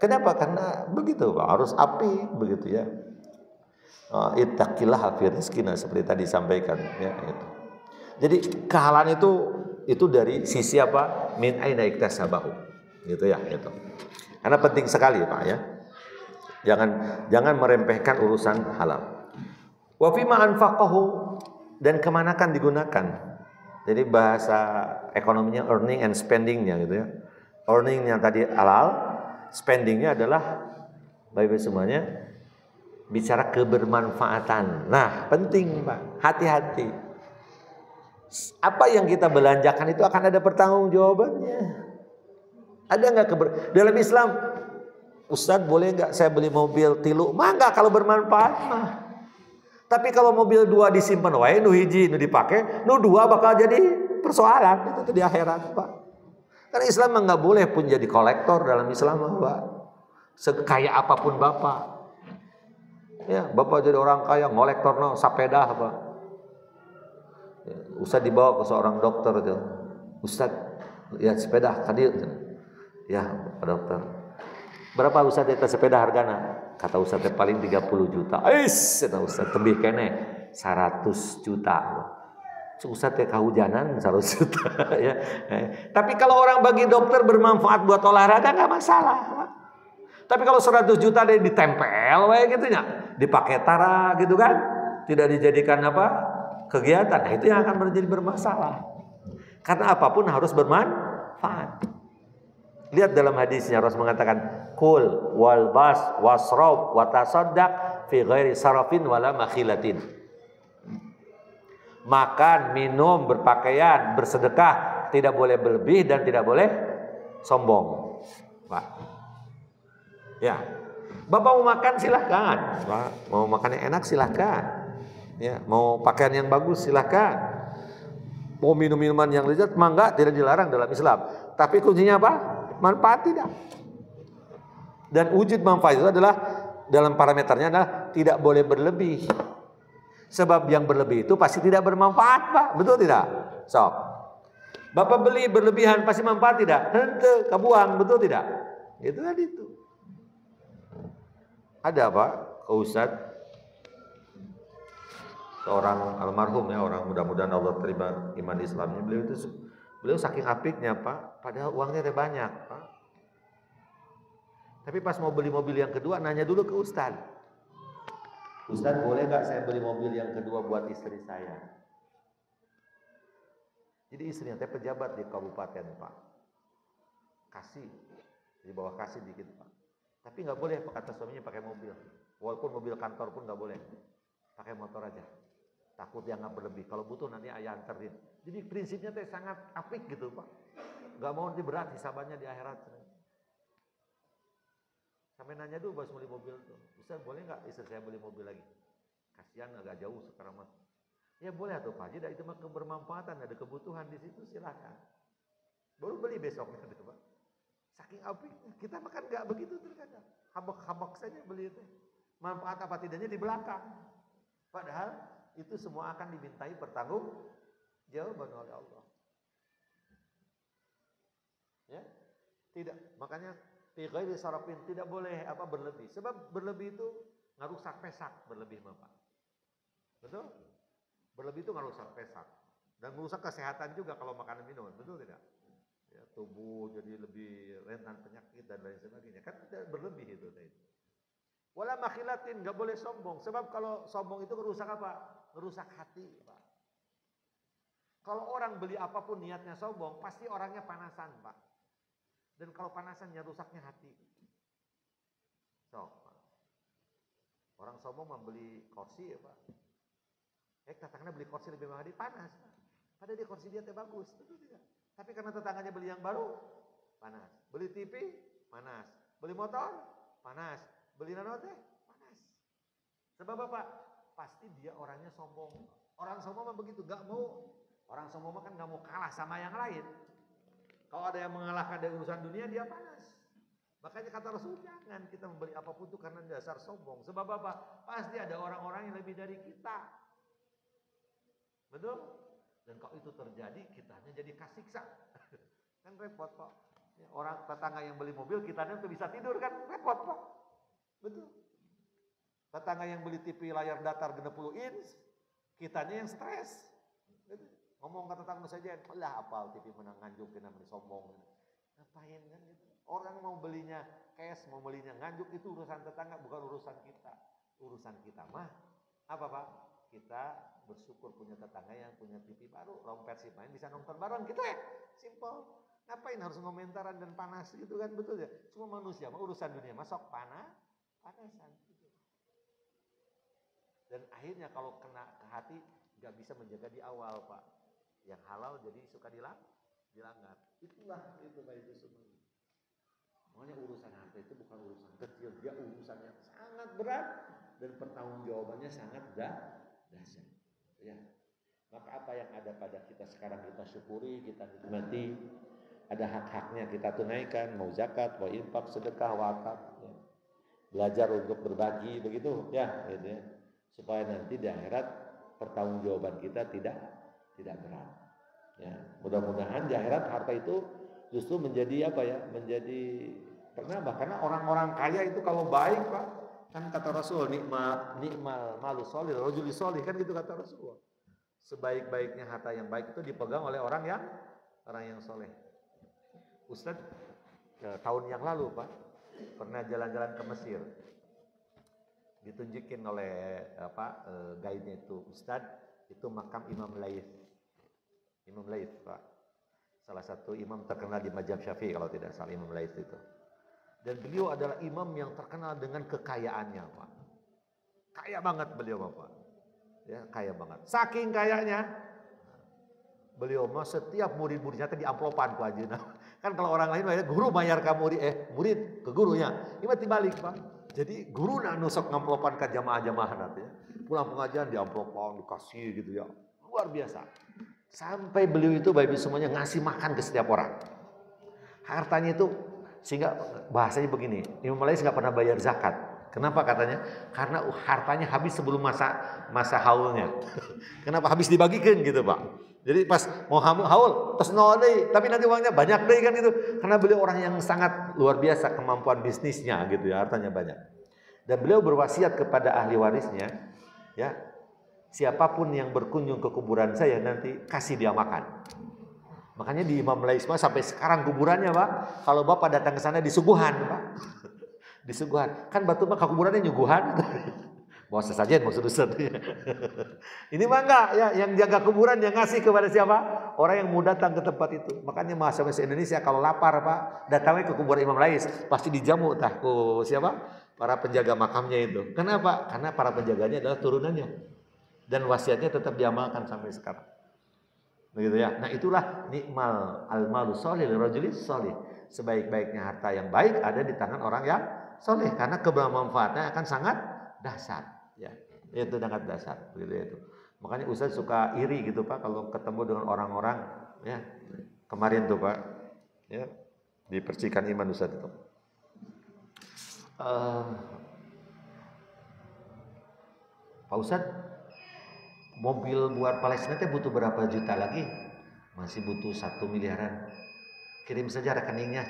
Kenapa? Karena begitu Pak, harus api begitu ya. Ittaqillaha fi rizqina seperti tadi disampaikan ya itu. Jadi kehalan itu dari sisi apa? Min aina iktasabahu. Gitu ya, gitu. Karena penting sekali Pak ya. Jangan meremehkan urusan halal. Wa fima anfaqahu, dan kemanakan digunakan. Jadi bahasa ekonominya earning and spendingnya gitu ya. Earning yang tadi halal, spendingnya adalah Bapak-Ibu semuanya bicara kebermanfaatan. Nah, penting Pak, hati-hati. Apa yang kita belanjakan itu akan ada pertanggungjawabannya. Ada nggak dalam Islam? Ustadz boleh nggak saya beli mobil tilu? Mah nggak kalau bermanfaat mah. Tapi kalau mobil 2 disimpan wae, nu hiji nu dipake, nu 2 bakal jadi persoalan itu tuh di akhirat Pak. Karena Islam mah nggak boleh pun jadi kolektor dalam Islam Pak. Sekaya apapun Bapak. Ya, Bapak jadi orang kaya ngolektor no sepeda Pak. Ya, Ustadz dibawa ke seorang dokter itu. Ustadz lihat sepeda hadir. Ya, Pak dokter. Berapa Ustadz itu sepeda hargana? Kata Ustadz paling 30 juta. Kata Ustadz tembih kene 100 juta. Ustadz teh kahujanan 100 juta ya. Tapi kalau orang bagi dokter bermanfaat buat olahraga enggak masalah. Tapi kalau 100 juta dia ditempel gitu ya, dipakai tara gitu kan, tidak dijadikan apa? Kegiatan. Nah, itu yang akan menjadi bermasalah. Karena apapun harus bermanfaat. Lihat dalam hadisnya Rasul mengatakan kul wal bas wasrab wa tasaddaq fi ghairi sarafin wala makhilatin. Makan, minum, berpakaian, bersedekah tidak boleh berlebih dan tidak boleh sombong. Pak. Ya. Bapak mau makan silahkan. Pak. Mau makan yang enak silahkan. Ya, mau pakaian yang bagus silahkan. Mau minum minuman yang lezat mangga tidak dilarang dalam Islam. Tapi kuncinya apa? Manfaat tidak. Dan wujud manfaat itu adalah dalam parameternya adalah tidak boleh berlebih. Sebab yang berlebih itu pasti tidak bermanfaat, Pak. Betul tidak? So, Bapak beli berlebihan pasti manfaat tidak? Hente, kebuang, betul tidak? Itu tadi itu. Ada Pak, Ustadz, seorang almarhum ya, orang mudah-mudahan Allah terima iman Islamnya. Beliau saking apiknya Pak, padahal uangnya ada banyak Pak. Tapi pas mau beli mobil yang kedua nanya dulu ke Ustadz. Ustadz boleh gak saya beli mobil yang kedua buat istri saya? Jadi istrinya teh pejabat di kabupaten Pak. Kasih, di bawah kasih dikit Pak. Tapi gak boleh kata suaminya pakai mobil. Walaupun mobil kantor pun gak boleh. Pakai motor aja. Takut yang gak berlebih. Kalau butuh nanti ayah anterin. Jadi prinsipnya teh sangat apik gitu Pak. Gak mau nanti berat hisabannya di akhirat. Sampai nanya dulu pas beli mobil tuh. Ustaz boleh nggak istri saya beli mobil lagi? Kasihan agak jauh sekarang mah. Ya boleh tuh Pak. Jadi itu mah kebermanfaatan, ada kebutuhan di situ silakan. Baru beli besoknya gitu Pak. Saking apik kita makan nggak begitu terkadang. Habak-habak saja beli itu. Manfaat apa tidaknya di belakang. Padahal itu semua akan dimintai pertanggungjawaban oleh Allah. Ya, tidak. Makanya ghairi sarafin tidak boleh apa berlebih. Sebab berlebih itu ngarusak pesak berlebih Bapak. Betul? Berlebih itu ngarusak pesak dan merusak kesehatan juga kalau makan dan minuman. Betul tidak? Ya, tubuh jadi lebih rentan penyakit dan lain sebagainya. Kan tidak berlebih itu tadi. Wala makhilatin, enggak boleh sombong. Sebab kalau sombong itu merusak apa? Merusak hati, Pak. Kalau orang beli apapun niatnya sombong, pasti orangnya panasan, Pak. Dan kalau panasannya rusaknya hati. So, orang sombong membeli kursi ya Pak. Tetangganya beli kursi lebih mahal, panas. Padahal dia kursi dia bagus, betul tidak? Tapi karena tetangganya beli yang baru, panas. Beli TV, panas. Beli motor, panas. Beli nano teh, panas. Sebab apa? Pasti dia orangnya sombong. Orang sombong mah begitu, gak mau. Orang sombong mah kan gak mau kalah sama yang lain. Kalau ada yang mengalahkan dari urusan dunia, dia panas. Makanya kata Rasul, jangan kita membeli apapun itu karena dasar sombong. Sebab apa? Pasti ada orang-orang yang lebih dari kita. Betul? Dan kalau itu terjadi, kitanya jadi kasiksa. Kan repot Pak. Orang tetangga yang beli mobil, kitanya tuh bisa tidur kan, repot Pak. Betul. Tetangga yang beli TV layar datar 60 inch, kitanya yang stres. Betul. Ngomong ke tetangga saja, lah apal TV menang nganjuk, kena sombong. Ngapain kan gitu. Orang mau belinya cash, mau belinya nganjuk, itu urusan tetangga, bukan urusan kita. Urusan kita mah, apa Pak? Kita bersyukur punya tetangga yang punya TV baru, Rong Persib main bisa nonton bareng gitu ya. Simple. Ngapain harus komentaran dan panas gitu kan, betul ya? Semua manusia, urusan dunia masuk panasan gitu. Dan akhirnya kalau kena ke hati nggak bisa menjaga di awal Pak. Yang halal jadi suka dilanggar. Itulah itu Pak itu semua. Makanya urusan harta itu bukan urusan kecil, dia urusan yang sangat berat dan pertanggungjawabannya sangat dahsyat. Ya. Maka apa yang ada pada kita sekarang kita syukuri, kita nikmati. Ada hak-haknya kita tunaikan, mau zakat, mau infak, sedekah, wakaf, ya. Belajar untuk berbagi begitu, ya, gitu ya. Supaya nanti di akhirat pertanggungjawaban kita tidak berat. Ya, mudah-mudahan di akhirat harta itu justru menjadi apa ya? Menjadi penambah, karena orang-orang kaya itu kalau baik Pak, kan kata Rasul nikmal malu sholih, rajuli sholih, kan gitu kata Rasulullah. Sebaik-baiknya harta yang baik itu dipegang oleh orang yang soleh. Ustadz tahun yang lalu Pak pernah jalan-jalan ke Mesir, ditunjukin oleh guide-nya itu Ustadz itu makam Imam Laits Pak, salah satu imam terkenal di mazhab Syafi'i kalau tidak salah, Imam Laits itu. Dan beliau adalah imam yang terkenal dengan kekayaannya Pak, kaya banget beliau Pak, ya kaya banget, saking kayanya beliau mah setiap murid-muridnya di amplopan ku aja. Kan kalau orang lain guru bayar ke murid ke gurunya. Ini mah dibalik Pak. Jadi guru nusok ngamplopan ke jamaah-jamaah nanti ya. Pulang pengajian di amplopan dikasih gitu ya. Luar biasa. Sampai beliau itu Bapak semuanya ngasih makan ke setiap orang. Hartanya itu sehingga bahasanya begini, Imam Laits nggak pernah bayar zakat. Kenapa katanya? Karena hartanya habis sebelum masa haulnya. Kenapa habis dibagikan gitu Pak? Jadi pas mau haul, terus deh, tapi nanti uangnya banyak deh kan gitu. Karena beliau orang yang sangat luar biasa kemampuan bisnisnya gitu ya, hartanya banyak. Dan beliau berwasiat kepada ahli warisnya, ya siapapun yang berkunjung ke kuburan saya nanti kasih dia makan. Makanya di Imam Laits sampai sekarang kuburannya Pak, kalau Bapak datang ke sana disuguhan Pak. Disuguhan. Kan batu mah kuburannya nyuguhan. Bawa sesajen maksud Ustaz. Ini mah enggak ya, yang jaga kuburan yang ngasih kepada siapa? Orang yang mau datang ke tempat itu. Makanya mahasiswa Indonesia kalau lapar Pak, datangnya ke kuburan Imam Laits, pasti dijamu tah ku siapa? Para penjaga makamnya itu. Kenapa? Karena para penjaganya adalah turunannya. Dan wasiatnya tetap diamalkan sampai sekarang. Begitu ya. Nah, itulah nikmal al-malu sholih lirajuli sholih. Sebaik-baiknya harta yang baik ada di tangan orang yang soleh, karena kebermanfaatnya akan sangat dahsyat. Ya, itu sangat dahsyat, begitu itu. Makanya Ustaz suka iri gitu Pak kalau ketemu dengan orang-orang ya. Kemarin tuh Pak, ya di Percikan Iman Ustaz itu. Pak Ustaz, mobil buat Palestina itu butuh berapa juta lagi? Masih butuh 1 miliaran. Kirim saja rekeningnya.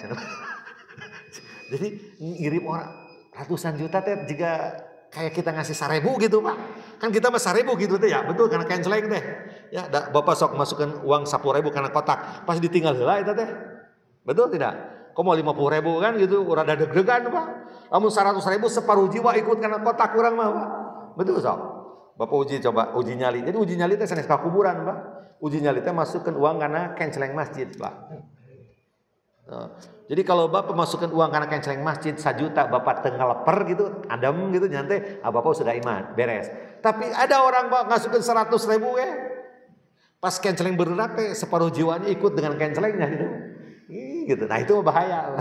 Jadi ngirim orang ratusan juta teh jika kayak kita ngasih 1.000 gitu Pak. Kan kita mah 1.000 gitu teh ya. Betul karena canceling teh. Ya, Bapak sok masukkan uang 10.000 karena kotak. Pas ditinggal heula eta teh. Betul tidak? Kok mau 50.000 kan gitu, rada deg-degan Pak. Lamun 100.000 separuh jiwa ikut karena kotak kurang mah Pak. Betul sok? Bapak uji nyali. Jadi uji nyali teh sanes ka kuburan Pak. Uji nyali teh masukkan uang karena canceling masjid Pak. Jadi kalau Bapak masukkan uang karena canceling masjid 1 juta, Bapak tengah leper gitu, adem gitu nyantai, Bapak sudah iman, beres. Tapi ada orang Pak masukin 100.000 ya, pas canceling berenang teh separuh jiwanya ikut dengan cancelingnya gitu. Gitu. Nah itu bahaya.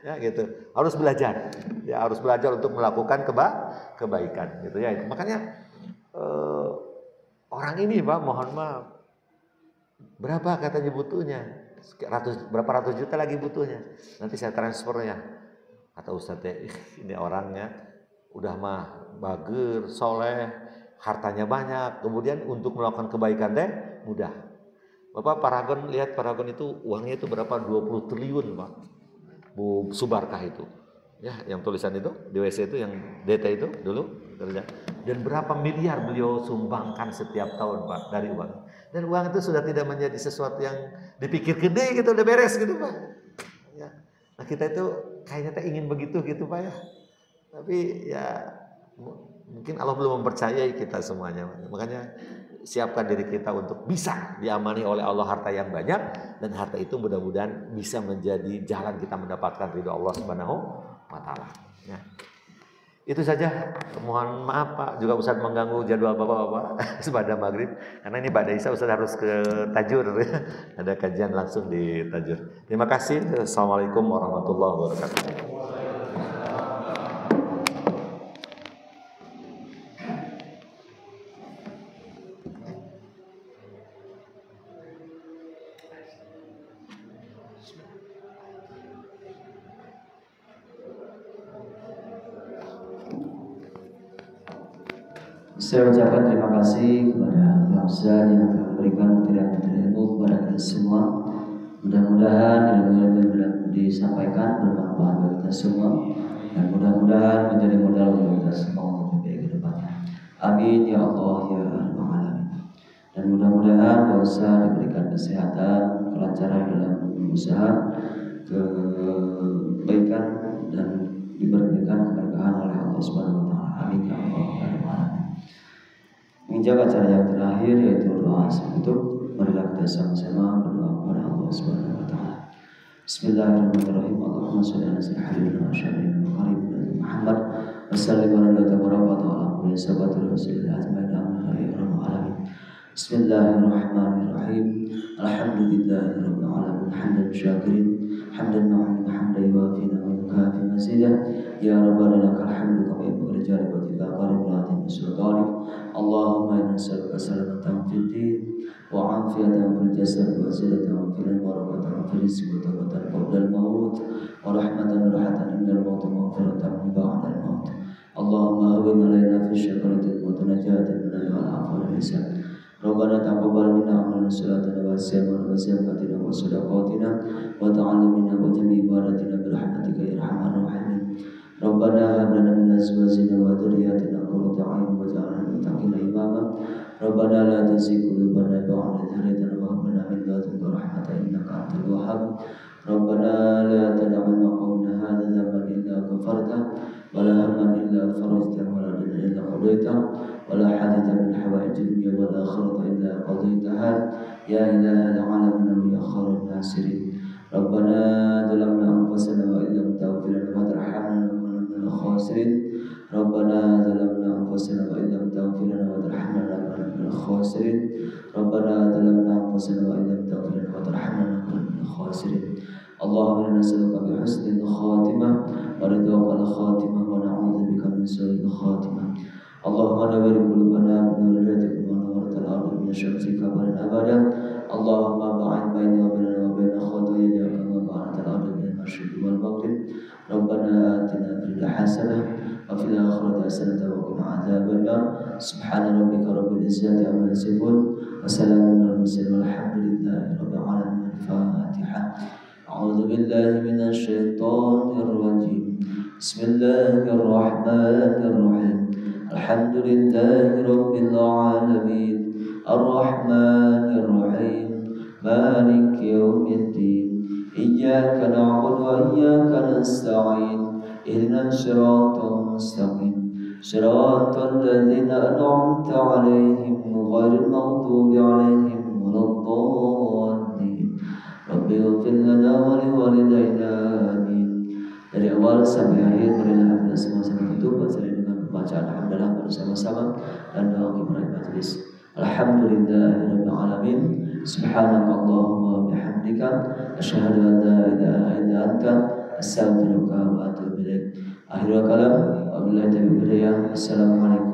Ya gitu. Harus belajar. Ya harus belajar untuk melakukan kebaikan gitu ya. Makanya orang ini Pak, mohon maaf, berapa katanya butuhnya? Berapa ratus juta lagi butuhnya, nanti saya transfernya. Kata Ustadz ini orangnya udah mah bager, soleh, hartanya banyak, kemudian untuk melakukan kebaikan teh mudah. Bapak Paragon, lihat Paragon itu uangnya itu berapa? 20 triliun Pak. Bu Subarkah itu. Ya, yang tulisan itu di WC itu yang DT itu dulu. Dan berapa miliar beliau sumbangkan setiap tahun Pak dari uang. Dan uang itu sudah tidak menjadi sesuatu yang dipikir gede gitu, udah beres gitu Pak. Ya. Nah kita itu kayaknya ingin begitu gitu Pak ya. Tapi ya mungkin Allah belum mempercayai kita semuanya. Makanya siapkan diri kita untuk bisa diamani oleh Allah harta yang banyak, dan harta itu mudah-mudahan bisa menjadi jalan kita mendapatkan ridho Allah Subhanahu wa taala. Ya. Itu saja. Mohon maaf Pak, juga Ustaz mengganggu jadwal Bapak-bapak pada maghrib. Karena ini pada Isya Ustaz harus ke Tajur. Ada kajian langsung di Tajur. Terima kasih. Assalamualaikum warahmatullahi wabarakatuh. Saya ucapkan terima kasih kepada Pak Ustaz yang telah memberikan materi-materi ilmu kepada kita semua. Mudah-mudahan ilmu-ilmu yang disampaikan bermanfaat bagi kita semua, dan mudah-mudahan menjadi modal untuk kita semua untuk lebih baik ke depannya. Amin ya Allah ya Rabbal Alamin. Dan mudah-mudahan Pak Ustaz diberikan kesehatan, kelancaran dalam usaha, kebaikan, dan diberikan keberkahan oleh Allah Subhanahu wa taala. Amin ya Allah ya Rabbal Alamin. Menjaga acara yang terakhir yaitu doa untuk marilah kita sama-sama berdoa kepada Allah Subhanahu wa taala. Bismillahirrahmanirrahim. Allahumma shalli ala sayyidina wa syafi'ina wa qaribina Muhammad wa sallim ala tabaraka wa ala kulli sahabatir rasulillah ajmain amin ya rabbal alamin. Bismillahirrahmanirrahim. Alhamdulillahi rabbil alamin hamdan syakirin hamdan nu'min hamdan yuwafina wa yukafi mazidah. Ya rabbana lakal hamdu kama yanbaghi li jalali wajhika qarim sultanik. Allahumma inna nas'aluka salamatan fid din wa 'afiyatan fil jasad wa ziyadatan fil ilmi wa barakatan fil rizqi wa tawbatan qabla al-maut wa rahmatan inda al-maut wa maghfiratan min ba'da al-maut. Allahumma hawwin 'alaina fi syakaratil maut wa najatan min al-'afwi wal ihsan. Rabbana taqabbal minna amalan salatana wa siyamana wa zakatana wa sadaqatina wa ta'allumina wa jami' ibadatina bi rahmatika ya arhamar rahimin. Rabbana hab lana min azwajina wa dhurriyyatina qurrata a'yun waj'alna lil muttaqina imama. Rabbana la tuzigh qulubana ba'da idh hadaytana wa hab lana min ladunka rahmatan innaka antal wahhab. Rabbana la tad'a lana qawlana hadha dhanban illa ghafartahu wa la hamman illa farajtahu wa la dina illa qadaytahu wa la hajatan min hawaijid dunya wal akhirati illa qadaytaha ya ilahal alamin ya khairan nasirin. Rabbana zalamna anfusana wa illam taghfir lana wa tarhamna lanakunanna minal khasirin. Rabbana zalamna anfusana wa illam taghfir lana wa tarhamna lanakunanna minal khasirin. Rabbana zalamna anfusana wa illam taghfir lana wa tarhamna lanakunanna minal khasirin. Allahumma inna nas'aluka bi husnil khatimah wa ridwakal khatimah wa na'udzubika min su'il khatimah. Allahumma nawwir qulubana bi nuril hidayah wa nawwir al-ardi min syamsika wa abada. Allahumma ba'id baina wa baina wa baina khataaya kama ba'adta al-ardi min al-masyriqi wal maghrib. Rabbana atina fid dunya hasanah wa fil akhirati hasanah wa qina adzaban nar. Subhana rabbika rabbil izzati amma yasifun wa salamun alal mursalin walhamdulillahi rabbil alamin. Al-Fatihah. A'udzu billahi minasy syaithanir rajim. Bismillahirrahmanirrahim. Alhamdulillahi rabbil alamin. Ar-Rahmanir Rahim. Maliki yaumiddin. Iyyaka na'budu wa iyyaka nasta'in. Ihdinas siratal mustaqim. Siratal ladzina an'amta 'alaihim ghairil maghdubi 'alaihim waladdallin. Rabbi ighfir lana wa liwalidayna amin. Dari awal sampai akhir marilah kita sama-sama tutup acara dengan bacaan alhamdulillah bersama-sama dan doa kifarat majelis. Alhamdulillahirabbil alamin. Subhanakallahumma wa bihamdika asyhadu an la ilaha illa anta astaghfiruka wa atubu ilaik. Akhirul kalam wabillahi taufiq. Assalamualaikum